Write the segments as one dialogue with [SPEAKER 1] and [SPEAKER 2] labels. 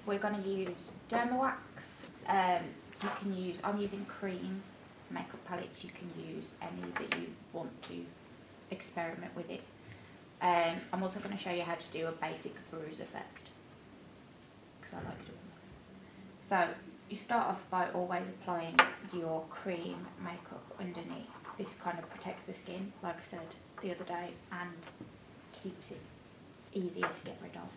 [SPEAKER 1] we're going to use derma wax. You can use, I'm using cream makeup palettes. You can use any that you want to experiment with it. I'm also going to show you how to do a basic bruise effect, because I like doing that. So you start off by always applying your cream makeup underneath. This kind of protects the skin, like I said the other day, and keeps it easier to get rid of.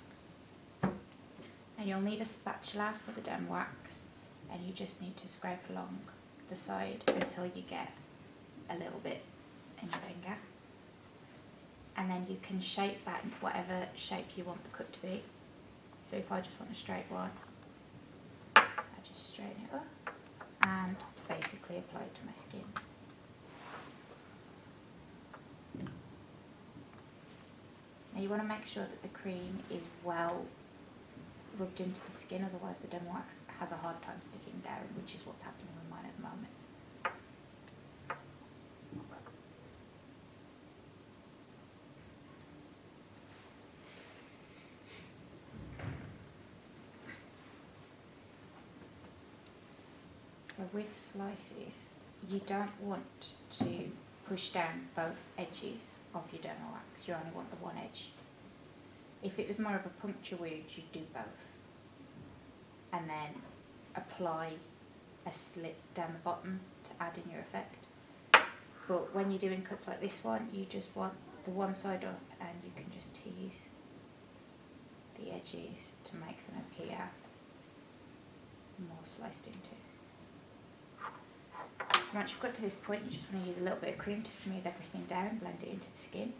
[SPEAKER 1] And you'll need a spatula for the derma wax, and you just need to scrape along the side until you get a little bit in your finger. And then you can shape that into whatever shape you want the cut to be. So if I just want a straight one, I just straighten it up and basically apply it to my skin. Now you want to make sure that the cream is well rubbed into the skin, otherwise the derma wax has a hard time sticking down, which is what's happening with mine at the moment. So with slices, you don't want to push down both edges of your derma wax, you only want the one edge. If it was more of a puncture wound, you'd do both. And then apply a slit down the bottom to add in your effect. But when you're doing cuts like this one, you just want the one side up, and you can just tease the edges to make them appear more sliced into. So once you've got to this point, you just want to use a little bit of cream to smooth everything down, blend it into the skin.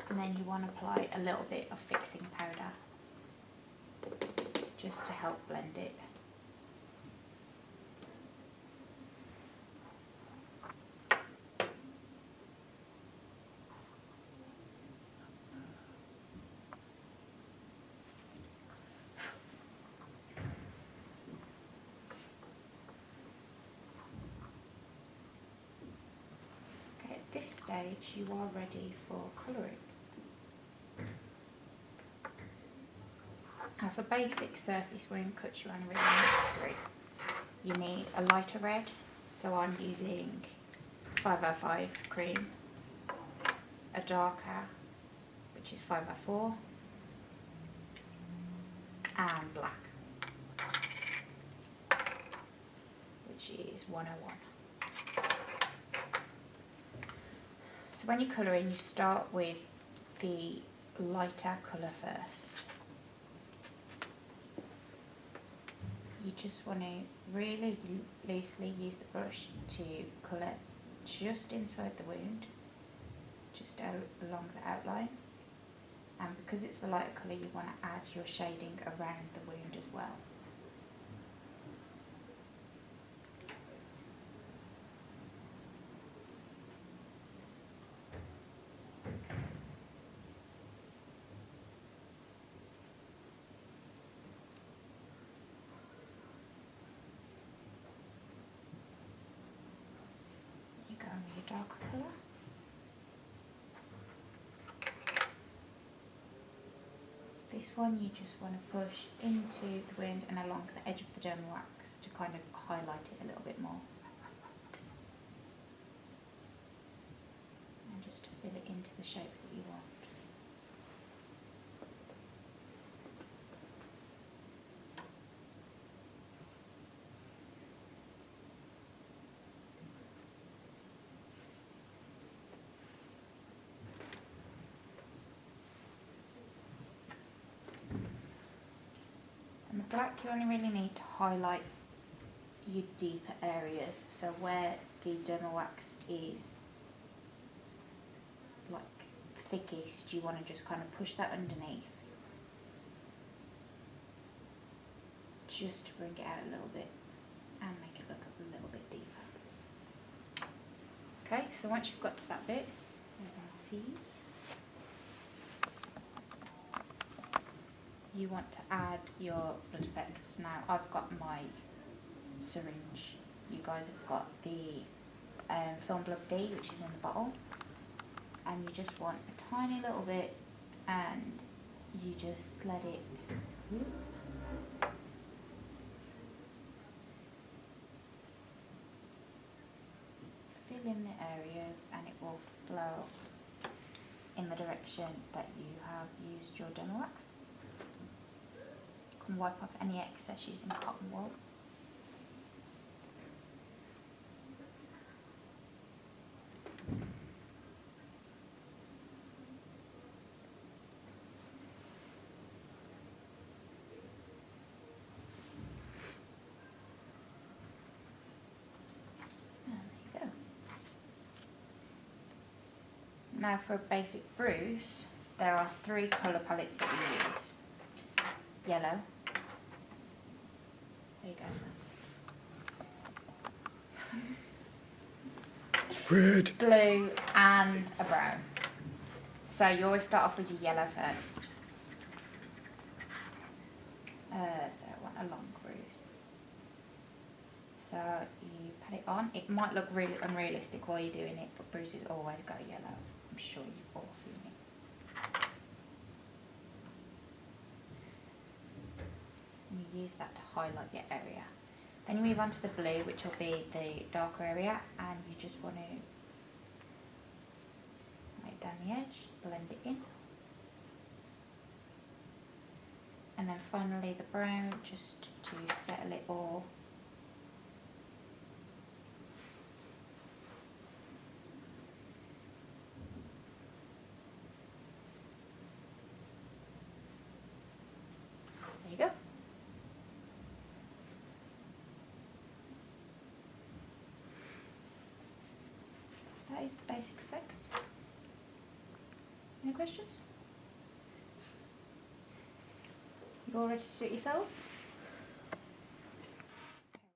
[SPEAKER 1] And then you want to apply a little bit of fixing powder just to help blend it. Okay, at this stage you are ready for colouring. Now for basic surface wound cuts, you only really need 3. You need a lighter red, so I'm using 505 cream, a darker, which is 504, and black, which is 101. So when you're colouring, you start with the lighter colour first. You just want to really loosely use the brush to colour just inside the wound, just out along the outline. And because it's the lighter colour, you want to add your shading around the wound as well. Darker colour. This one you just want to push into the wound and along the edge of the derma wax to kind of highlight it a little bit more. And just to fill it into the shape that you want. Black, you only really need to highlight your deeper areas, so where the derma wax is like thickest, you want to just kind of push that underneath just to bring it out a little bit and make it look a little bit deeper. Okay, so once you've got to that bit, you can see you want to add your blood effects. Now I've got my syringe, you guys have got the Film Blood D, which is in the bottle, and you just want a tiny little bit, and you just let it fill in the areas, and it will flow in the direction that you have used your demo wax. You can wipe off any excess using cotton wool. Now for a basic bruise, there are 3 colour palettes that we use. Yellow. There you go, son.
[SPEAKER 2] Red.
[SPEAKER 1] Blue and a brown. So you always start off with your yellow first. So I want a long bruise. So you pat it on. It might look really unrealistic while you're doing it, but bruises always go yellow. I'm sure you've all seen it. And you use that to highlight your area. Then you move on to the blue, which will be the darker area, and you just want to make down the edge, blend it in. And then finally the brown, just to settle it all. There you go. That is the basic effect. Any questions? You all ready to do it yourselves?